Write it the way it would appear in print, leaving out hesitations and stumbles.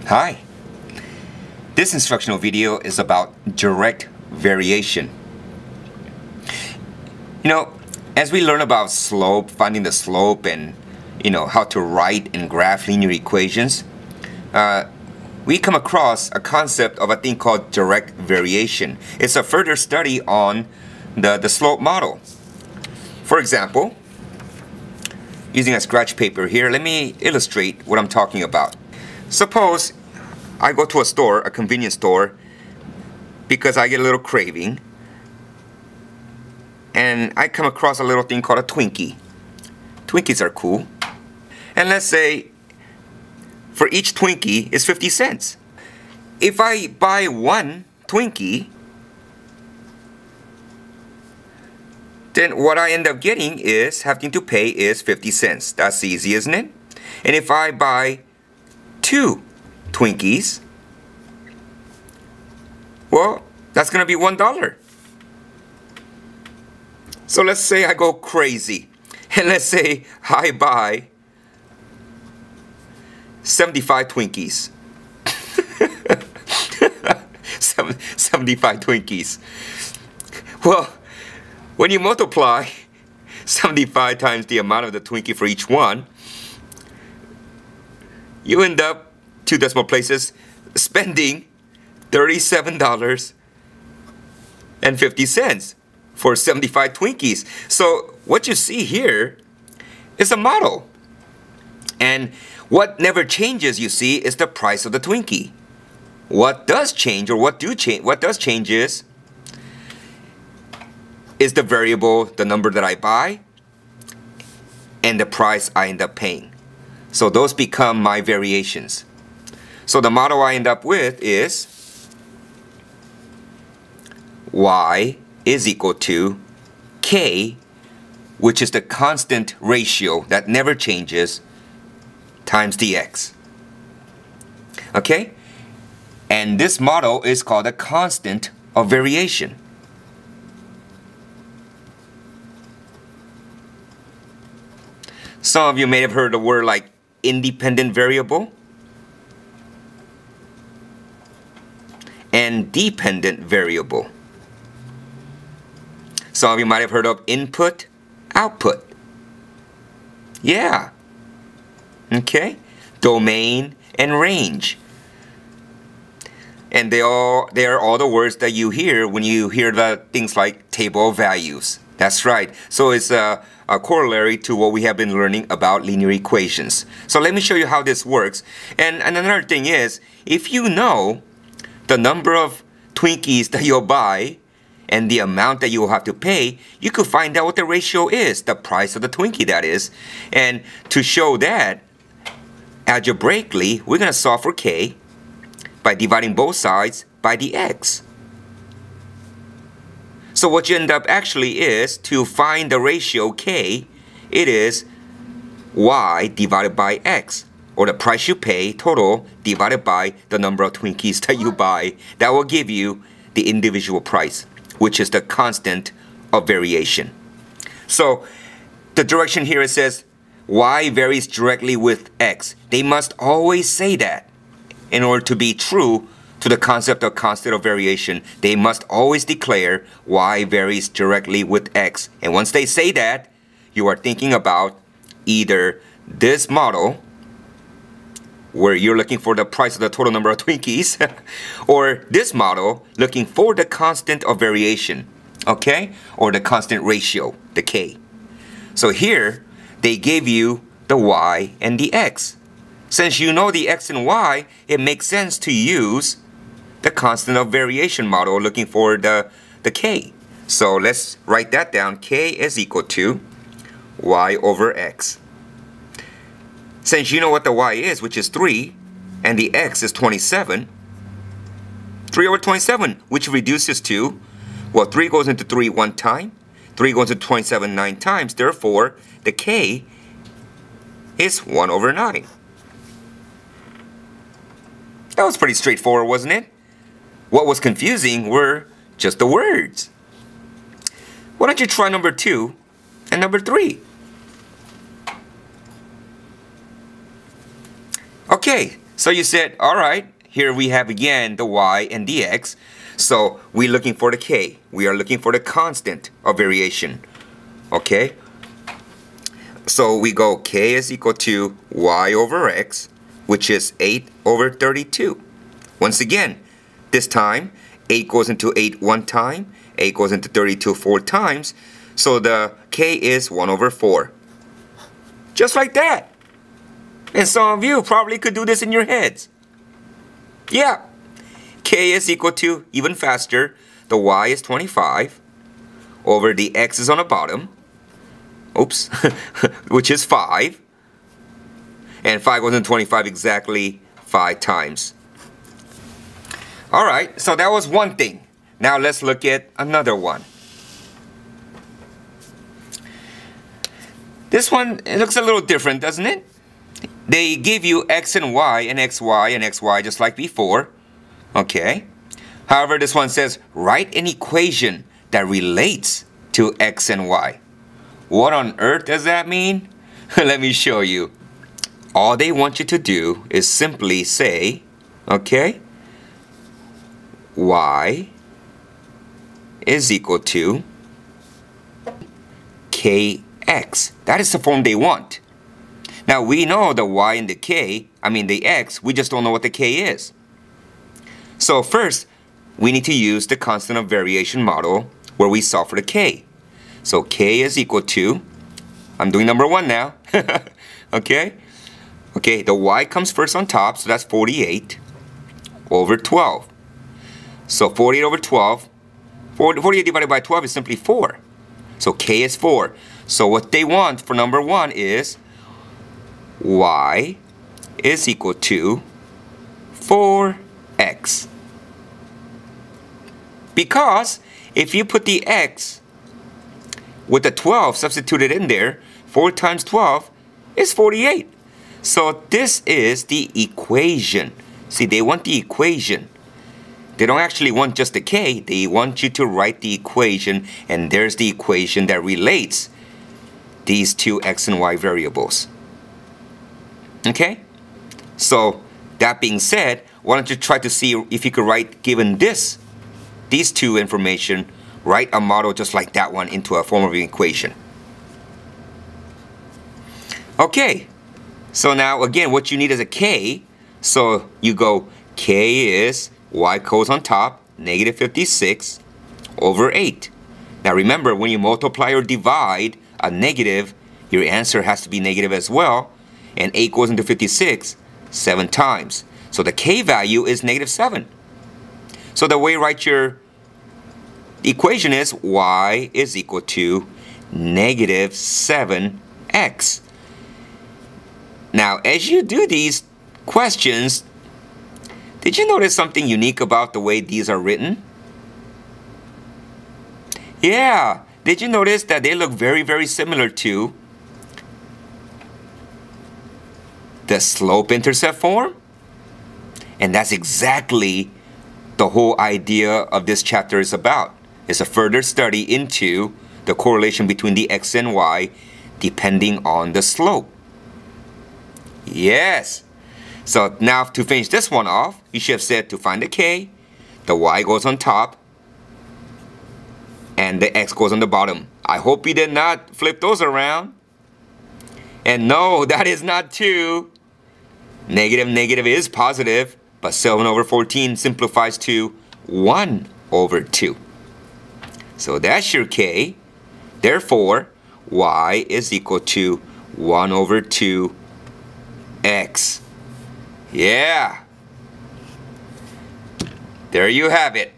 Hi. This instructional video is about direct variation. As we learn about slope, finding the slope, and how to write and graph linear equations, we come across a concept of a thing called direct variation. It's a further study on the slope model. For example, using a scratch paper here, let me illustrate what I'm talking about. Suppose I go to a store, a convenience store, because I get a little craving, and I come across a little thing called a Twinkie. Twinkies are cool. And let's say for each Twinkie is 50 cents. If I buy one Twinkie, then what I end up getting is having to pay is 50 cents. That's easy, isn't it? And if I buy two Twinkies, well, that's going to be $1. So let's say I go crazy, and let's say I buy 75 Twinkies. 75 Twinkies. Well, when you multiply 75 times the amount of the Twinkie for each one, you end up, two decimal places, spending $37.50 for 75 Twinkies. So what you see here is a model. And what never changes, you see, is the price of the Twinkie. What does change, or what does change is the variable, the number that I buy, and the price I end up paying. So those become my variations. So the model I end up with is y is equal to k, which is the constant ratio that never changes, times dx. Okay? And this model is called a constant of variation. Some of you may have heard the word like independent variable and dependent variable. Some of you might have heard of input, output. Yeah. Okay? Domain and range. And they are all the words that you hear when you hear the things like table of values. That's right. So it's a corollary to what we have been learning about linear equations. So let me show you how this works. And another thing is, if you know the number of Twinkies that you'll buy and the amount that you will have to pay, you could find out what the ratio is, the price of the Twinkie, that is. And to show that, algebraically, we're going to solve for k by dividing both sides by the x. So what you end up actually is, to find the ratio k, it is y divided by x, or the price you pay total divided by the number of Twinkies that you buy. That will give you the individual price, which is the constant of variation. So the direction here, it says y varies directly with x. They must always say that. In order to be true to the concept of constant of variation, they must always declare y varies directly with x. And once they say that, you are thinking about either this model, where you're looking for the price of the total number of Twinkies, or this model, looking for the constant of variation, okay? Or the constant ratio, the k. So here, they gave you the y and the x. Since you know the x and y, it makes sense to use the constant of variation model looking for the k. So let's write that down. K is equal to y over x. Since you know what the y is, which is 3, and the x is 27, 3 over 27, which reduces to, well, 3 goes into 3 one time, 3 goes into 27 9 times, therefore, the k is 1 over 9. That was pretty straightforward, wasn't it? What was confusing were just the words. Why don't you try number 2 and number 3? Okay, So you said, all right, here we have again the y and the x. So we're looking for the k. We are looking for the constant of variation. Okay? So we go k is equal to y over x, which is 8 over 32. Once again, this time, 8 goes into 8 one time, 8 goes into 32 4 times, so the k is 1 over 4. Just like that. And some of you probably could do this in your heads. Yeah. K is equal to, even faster, the y is 25 over the x is on the bottom. Oops. Which is 5. And 5 goes into 25 exactly 5 times. Alright, so that was one thing. Now let's look at another one. This one, it looks a little different, doesn't it? They give you x and y and xy and xy just like before. Okay. However, this one says, write an equation that relates to x and y. What on earth does that mean? Let me show you. All they want you to do is simply say, okay, y is equal to kx. That is the form they want. Now we know the y and the k, the x, we just don't know what the k is. So first, we need to use the constant of variation model where we solve for the k. So k is equal to, I'm doing number 1 now, okay? Okay, the y comes first on top, so that's 48 over 12. So 48 over 12, 48 divided by 12 is simply 4. So k is 4. So what they want for number 1 is y is equal to 4x. Because if you put the x with the 12 substituted in there, 4 times 12 is 48. So this is the equation. See, they want the equation. They don't actually want just the k, they want you to write the equation, and there's the equation that relates these two x and y variables. Okay? So, that being said, why don't you try to see if you could write, given these two information, write a model just like that one into a form of an equation. Okay, so now again, what you need is a k. So you go, k is y goes on top, negative 56 over 8. Now remember, when you multiply or divide a negative, your answer has to be negative as well. And 8 goes into 56 7 times. So the k value is negative 7. So the way you write your equation is y is equal to negative 7x. Now, as you do these questions, did you notice something unique about the way these are written? Yeah, did you notice that they look very, very similar to the slope-intercept form? And that's exactly the whole idea of this chapter is about. It's a further study into the correlation between the x and y depending on the slope. Yes. So now to finish this one off, you should have said to find the k, the y goes on top, and the x goes on the bottom. I hope you did not flip those around. And no, that is not 2. Negative negative is positive, but 7 over 14 simplifies to 1 over 2. So that's your k. Therefore, y is equal to 1 over 2 x. Yeah. There you have it.